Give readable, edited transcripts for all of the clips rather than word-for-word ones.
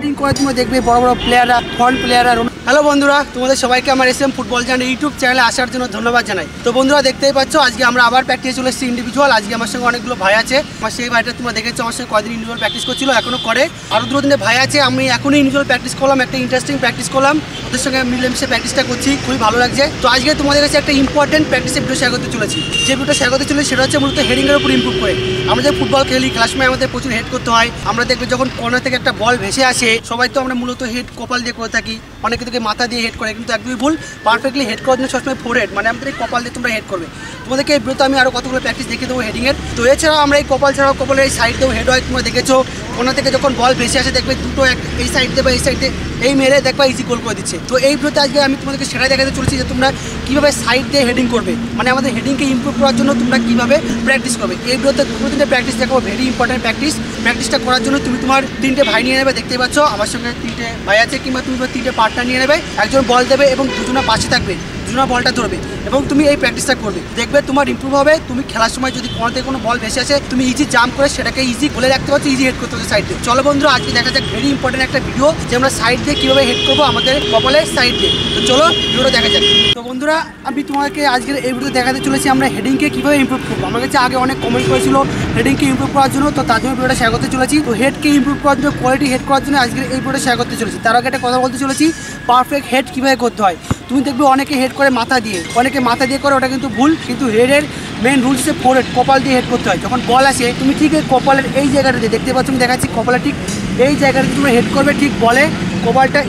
Heading করার জন্য দেখবে বড় বড় প্লেয়াররা, ফ্রন্ট প্লেয়াররা। হ্যালো বন্ধুরা, তোমাদের সবাইকে আমার এসএম ফুটবল জার্নি ইউটিউব চ্যানেলে আসার জন্য ধন্যবাদ জানাই। তো বন্ধুরা দেখতেই পাচ্ছ আজকে আমরা আবার প্র্যাকটিস চলে এসেছি ইন্ডিভিজুয়াল। আজকে আমার সঙ্গে অনেকগুলো ভাই আছে। আমার সেই ভাইটা তোমরা দেখেছো আমার সঙ্গে কদিন ইন্ডিভিজুয়াল প্র্যাকটিস করছিল, এখনো করে। আরও 2 দিনে ভাই আছে, আমি এখনই ইন্ডিভিজুয়াল প্র্যাকটিস করলাম, একটা ইন্টারেস্টিং প্র্যাকটিস করলাম। ওদের সঙ্গে মিলেমিশে প্র্যাকটিসটা করছি, খুবই ভালো লাগছে। তো আজকে তোমাদের কাছে একটা ইম্পর্টেন্ট প্র্যাকটিসের ভিডিও শেয়ার করতে চলেছি। যে ভিডিওটা শেয়ার করতে চলেছি সেটা হচ্ছে মূলত হেডিংয়ের উপর ইম্প্রুভ করে। আমরা যে ফুটবল খেলি, খেলার সময় আমাদের প্রচুর হেড করতে হয়। আমরা দেখবে যখন কর্নার থেকে একটা বল ভেসে আসে, সবাই তো আমরা মূলত হেড কপাল দিয়ে করে থাকি, অনেকে থেকে মাথা দিয়ে হেড করে, কিন্তু একদমই ভুল। পারফেক্টলি হেড করার জন্য সবসময় ফোরহেড, মানে আমাদের এই কপাল দিয়ে তোমরা হেড করবে। তোমাদেরকে এই ভিডিওতে আমি আরও কতগুলো প্র্যাকটিস দেখিয়ে দেবো হেডিংয়ের। তো এছাড়াও আমরা এই কপাল ছাড়াও কপালের এই সাইড দিয়েও হেড হয়। তোমরা দেখেছো কর্নার থেকে যখন বল ভেসে আসে দেখবে দুটো এই সাইড দিয়ে বা এই সাইড দিয়ে এই মেরে দেখবা ইজি গোল করে দিচ্ছে। তো এই ভিডিওতে আজকে আমি তোমাদেরকে সেটাই দেখাতে চলেছি যে তোমরা কীভাবে সাইড দিয়ে হেডিং করবে, মানে আমাদের হেডিংকে ইমপ্রুভ করার জন্য তোমরা কীভাবে প্র্যাকটিস করবে। এই ভিডিওতে 2 দিনের প্র্যাকটিস দেখাবো, ভেরি ইম্পর্টেন্ট প্র্যাকটিস। প্র্যাকটিসটা করার জন্য তুমি তোমার 3টে ভাই নিয়ে নেবে, দেখতেই পাচ্ছ আমার সঙ্গে 3টে ভাই আছে, কিংবা তুমি 3টে পার্টনার নিয়ে নেবে। একজন বল দেবে এবং দুজনা পাশে থাকবে, দুজনা বলটা ধরবে এবং তুমি এই প্র্যাকটিসটা করবে। দেখবে তোমার ইমপ্রুভ হবে। তুমি খেলার সময় যদি কোনো থেকে কোনো বল ভেসে আসে, তুমি ইজি জাম্প করে সেটাকে ইজি বলে রাখতে পারছো, ইজি হেড করতে পারছো সাইড দিয়ে। চলো বন্ধুরা আজকে দেখা যাক ভেরি ইম্পর্টেন্ট একটা ভিডিও যে আমরা সাইড দিয়ে কীভাবে হেড করবো আমাদের কপালের সাইড দিয়ে। তো চলো ভিডিওটা দেখা যাক। তো বন্ধুরা আমি তোমাকে আজকের এই ভিডিও দেখাতে চলেছি আমরা হেডিংকে কীভাবে ইমপ্রুভ করবো। আমার কাছে আগে অনেক কমেন্ট করেছিল হেডিংকে ইমপ্রুভ করার জন্য, তো তার জন্য ভিডিওটা শেয়ার করতে চলেছি। তো হেডকে ইমপ্রুভ করার জন্য, কোয়ালিটি হেড করার জন্য আজকের এই ভিডিওটা শেয়ার করতে চলেছি। তার আগে একটা কথা বলতে চলেছি, পারফেক্ট হেড কীভাবে করতে হয়। তুমি দেখবে অনেকে হেড করে মাথা দিয়ে, অনেকে মাথা দিয়ে করে, ওটা কিন্তু ভুল। কিন্তু হেডের মেন রুলস হচ্ছে ফোরহেড, কপাল দিয়ে হেড করতে হয়। যখন বল আসে তুমি ঠিক এই কপালের এই জায়গাটা দিয়ে, দেখতে পাচ্ছ আমি দেখাচ্ছি, কপালের ঠিক এই জায়গাটা তুমি হেড করবে, ঠিক বলে কপালটা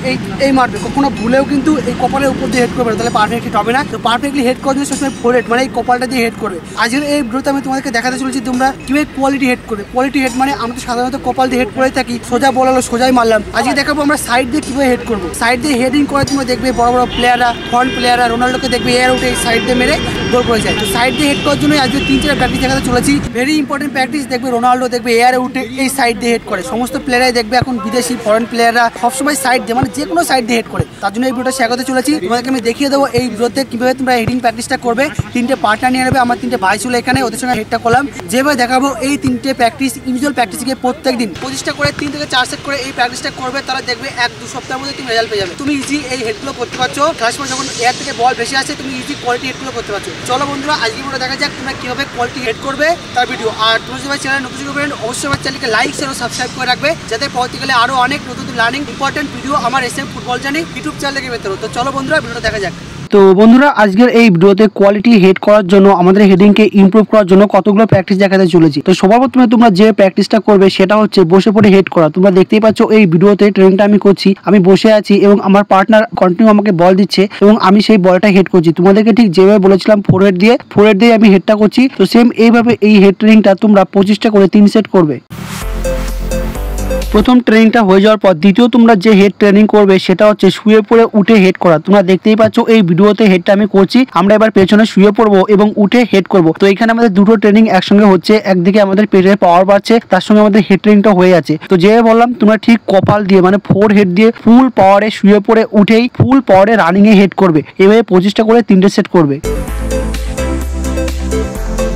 এই মারবে। কখনো ভুলেও কিন্তু এই কপালের উপর দিয়ে হেড করবে, তাহলে পারফেক্ট হিট হবে না। তো পারফেক্টলি হেড করার জন্য সবসময় ফোরহেড, মানে এই কপালটা দিয়ে হেড করবে। আজকের এই ভিডিওতে আমি তোমাদেরকে দেখাতে চলেছি তোমরা কীভাবে কোয়ালিটি হেড করবে। কোয়ালিটি হেড মানে আমরা তো সাধারণত কপাল দিয়ে হেড করে থাকি, সোজা বল হলো সোজাই মারলাম। আজকে দেখাবো আমরা সাইড দিয়ে কীভাবে হেড করবো। সাইড দিয়ে হেডিং করার জন্য দেখবে বড় বড় প্লেয়াররা, ফ্রন্ট প্লেয়াররা, রোনাল্ডোকে দেখবে এয়ার উঠে সাইড দিয়ে মেরে গোল করে যায়। তো সাইড দিয়ে হেড করার জন্য আজকে 3-4 প্র্যাকটিস দেখাতে চলেছি, ভেরি ইম্পর্টেন্ট প্র্যাকটিস। দেখবে রোনাল্ডো দেখবে এয়ারে উঠে এই সাইড দিয়ে হেড করে। সমস্ত প্লেয়ারাই দেখবে এখন বিদেশি ফরেন প্লেয়াররা সবসময় সাইড দিয়ে, মানে যে কোনো সাইড দিয়ে হেড করে। তার জন্য এই ভিডিওটা শেয়ার করতে চলেছি। তোমাদেরকে আমি দেখিয়ে দেবো এই ভিডিওতে কীভাবে তোমরা হেডিং প্র্যাকটিসটা করবে। 3টে পার্টনার নিয়ে নেবে, আমার 3টে ভাই ছিল এখানে, ওদের সঙ্গে হেডটা করলাম। যেভাবে দেখাবো এই 3টে প্র্যাকটিস ইন্ডিভিজুয়াল প্র্যাকটিসকে প্রত্যেক দিন 25টা করে 3 থেকে 4 সেট করে এই প্র্যাকটিসটা করবে। তারা দেখবে 1-2 সপ্তাহের মধ্যে তুমি রেজাল্ট পেয়ে যাবে। তুমি ইজি এই হেডগুলো করতে পারছো। খেলার সময় যখন এয়ার থেকে বল ভেসে আসে তুমি ইজি কোয়ালিটি হেডগুলো করতে পারছো। চলো বন্ধুরা আজকে ভিডিও দেখা যাক তোমরা কীভাবে কোয়ালিটি হেড করবে তার ভিডিও। আর তোমরা যদি আমার চ্যানেল নতুন করবেন অবশ্যই আমার চ্যানেলকে লাইক শেয়ার ও সাবস্ক্রাইব করে রাখবে, যাতে পরবর্তীকালে আরও অনেক নতুন লার্নিং ইম্পর্টেন্ট ভিডিও আমার SM football journey YouTube channel থেকে পেতে। তো চলো বন্ধুরা ভিডিওটা দেখা যাক। তো বন্ধুরা আজকের এই ভিডিওতে কোয়ালিটি হেড করার জন্য, আমাদের হেডিংকে ইমপ্রুভ করার জন্য কতগুলো প্র্যাকটিস দেখাতে চলেছি। তো সবার প্রথমে তোমরা যে প্র্যাকটিসটা করবে সেটা হচ্ছে বসে পড়ে হেড করা। তোমরা দেখতেই পাচ্ছ এই ভিডিওতে ট্রেনিংটা আমি করছি, আমি বসে আছি এবং আমার পার্টনার কন্টিনিউ আমাকে বল দিচ্ছে এবং আমি সেই বলটা হেড করছি। তোমাদেরকে ঠিক যেভাবে বলেছিলাম ফোরহেড দিয়ে আমি হেডটা করছি। তো সেম এইভাবে এই হেড ট্রেনিংটা তোমরা 25টা করে 3 সেট করবে। প্রথম ট্রেনিংটা হয়ে যাওয়ার পর দ্বিতীয় তোমরা যে হেড ট্রেনিং করবে সেটা হচ্ছে শুয়ে পড়ে উঠে হেড করা। তোমরা দেখতেই পাচ্ছ এই ভিডিওতে হেডটা আমি করছি। আমরা এবার পেছনে শুয়ে পড়বো এবং উঠে হেড করব। তো এখানে আমাদের দুটো ট্রেনিং একসঙ্গে হচ্ছে, একদিকে আমাদের পেটের পাওয়ার বাড়ছে, তার সঙ্গে আমাদের হেড ট্রেনিংটা হয়ে যাচ্ছে। তো যে বললাম তোমরা ঠিক কপাল দিয়ে মানে ফোর হেড দিয়ে ফুল পাওয়ারে শুয়ে পড়ে উঠেই ফুল পাওয়ারে রানিং এ হেড করবে। এভাবে 25টা করে 3টে সেট করবে।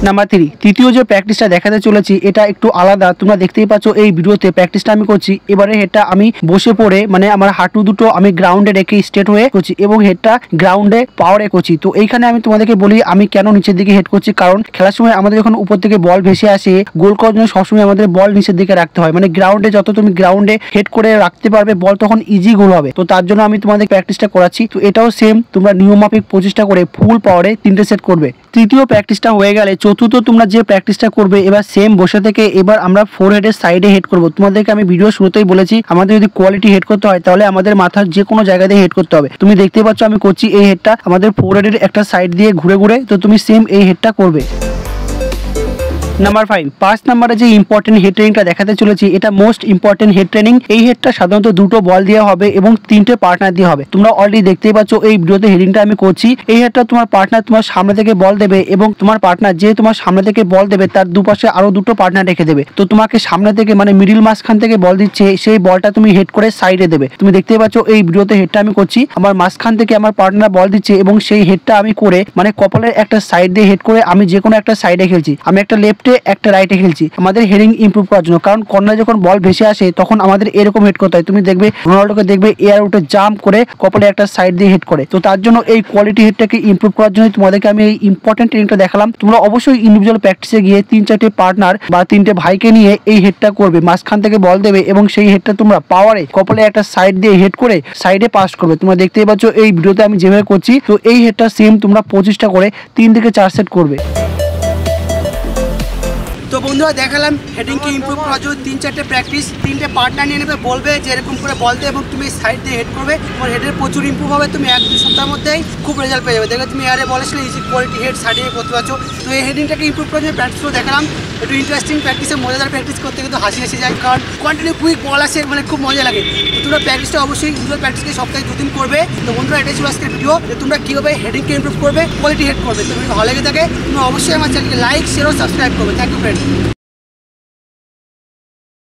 নাম্বার 3, তৃতীয় যে প্র্যাকটিসটা দেখাতে চলেছি এটা একটু আলাদা। তোমরা দেখতেই পাচ্ছ এই ভিডিওতে প্র্যাকটিসটা আমি করছি। এবারে হেডটা আমি বসে পড়ে, মানে আমার হাঁটু দুটো আমি গ্রাউন্ডে রেখে স্ট্রেট হয়ে করছি এবং হেডটা গ্রাউন্ডে পাওয়ারে করছি। তো এইখানে আমি তোমাদেরকে বলি আমি কেন নিচের দিকে হেড করছি, কারণ খেলার সময় আমাদের যখন উপর থেকে বল ভেসে আসে গোল করার জন্য সবসময় আমাদের বল নিচের দিকে রাখতে হয়। মানে গ্রাউন্ডে যত তুমি গ্রাউন্ডে হেড করে রাখতে পারবে বল তখন ইজি গোল হবে। তো তার জন্য আমি তোমাদের প্র্যাকটিসটা করাচ্ছি। তো এটাও সেম, তোমরা নিয়মমাফিক 25টা করে ফুল পাওয়ারে 3টে সেট করবে। তৃতীয় প্র্যাকটিসটা হয়ে গেলে চতুর্থ তোমরা যে প্র্যাকটিসটা করবে এবার সেম বসে থেকে এবার আমরা ফোরহেডের সাইডে হেড করব। তোমাদেরকে আমি ভিডিও শুরুতেই বলেছি আমাদের যদি কোয়ালিটি হেড করতে হয় তাহলে আমাদের মাথার যে কোনো জায়গা দিয়ে হেড করতে হবে। তুমি দেখতে পাচ্ছ আমি করছি এই হেডটা আমাদের ফোরহেডের একটা সাইড দিয়ে ঘুরে ঘুরে। তো তুমি সেম এই হেডটা করবে। নাম্বার 5, 5 নম্বরে যে ইম্পর্টেন্ট হেড ট্রেনিংটা দেখাতে চলেছি এটা মোস্ট ইম্পর্টেন্ট হেড ট্রেনিং। এই হেডটা সাধারণত 2টো বল দেওয়া হবে এবং 3টে পার্টনার দিয়ে হবে। তোমরা অলরেডি দেখতেই পাচ্ছ এই ভিডিওতে হেডিংটা আমি করছি। এই হেডটা তোমার পার্টনার তোমার সামনে থেকে বল দেবে এবং তোমার পার্টনার যে তোমার সামনে থেকে বল দেবে তার দুপাশে আরো 2টো পার্টনার রেখে দেবে। তো তোমাকে সামনে থেকে মানে মিডিল মাঝখান থেকে বল দিচ্ছে, সেই বলটা তুমি হেড করে সাইডে দেবে। তুমি দেখতেই পাচ্ছ এই ভিডিওতে হেডটা আমি করছি, আমার মাঝখান থেকে আমার পার্টনার বল দিচ্ছে এবং সেই হেডটা আমি করে মানে কপালের একটা সাইড দিয়ে হেড করে আমি যে কোনো একটা সাইডে খেলছি। আমি একটা লেফট লেফটে একটা রাইটে খেলছি আমাদের হেডিং ইমপ্রুভ করার জন্য, কারণ কর্নার যখন বল ভেসে আসে তখন আমাদের এরকম হেড করতে হয়। তুমি দেখবে রোনাল্ডোকে দেখবে এয়ার উঠে জাম্প করে কপালে একটা সাইড দিয়ে হেড করে, তো তার জন্য এই কোয়ালিটি হেডটাকে ইমপ্রুভ করার জন্য তোমাদেরকে আমি এই ইম্পর্টেন্ট ট্রেনিংটা দেখালাম। তোমরা অবশ্যই ইন্ডিভিজুয়াল প্র্যাকটিসে গিয়ে 3-4টে পার্টনার বা 3টে ভাইকে নিয়ে এই হেডটা করবে, মাঝখান থেকে বল দেবে এবং সেই হেডটা তোমরা পাওয়ারে কপালে একটা সাইড দিয়ে হেড করে সাইডে পাস করবে। তোমরা দেখতেই পাচ্ছ এই ভিডিওতে আমি যেভাবে করছি, তো এই হেডটা সেম তোমরা 25টা করে 3 থেকে 4 সেট করবে। তো বন্ধুরা দেখালাম হেডিংকে ইমপ্রুভ করার জন্য 3-4টে প্র্যাকটিস, 3টে পার্টনার নিয়ে নেবে, বলবে যে এরকম করে বল দেবে এবং তুমি সাইড দিয়ে হেড করবে, তোমার হেডের প্রচুর ইমপ্রুভ হবে। তুমি 1-2 সপ্তাহের মধ্যেই খুব রেজাল্ট পেয়ে যাবে। দেখবে তুমি এয়ারে বলেছিলে ইজি কোয়ালিটি হেড সাইডে করতে পারছো। তো এই হেডিংটাকে ইমপ্রুভ করার জন্য প্র্যাকটিসও দেখালাম। একটু ইন্টারেস্টিং প্র্যাকটিসে মজাদার প্র্যাকটিস করতে কিন্তু হাসি এসে যায়, কারণ কন্টিনিউ কুইক বল আসে, মানে খুব মজা লাগে। তো তোমরা প্র্যাকটিসটা অবশ্যই ইন্ডিভিজুয়াল প্র্যাকটিসকে সপ্তাহে 2 দিন করবে। তো বন্ধুরা এটাই ছিল আজকের ভিডিও, যে তোমরা কীভাবে হেডিংকে ইমপ্রুভ করবে, কোয়ালিটি হেড করবে। তো ভালো লেগে থাকে তোমরা অবশ্যই আমার চ্যানেলকে লাইক শেয়ার ও সাবস্ক্রাইব করবে। Thank you friend.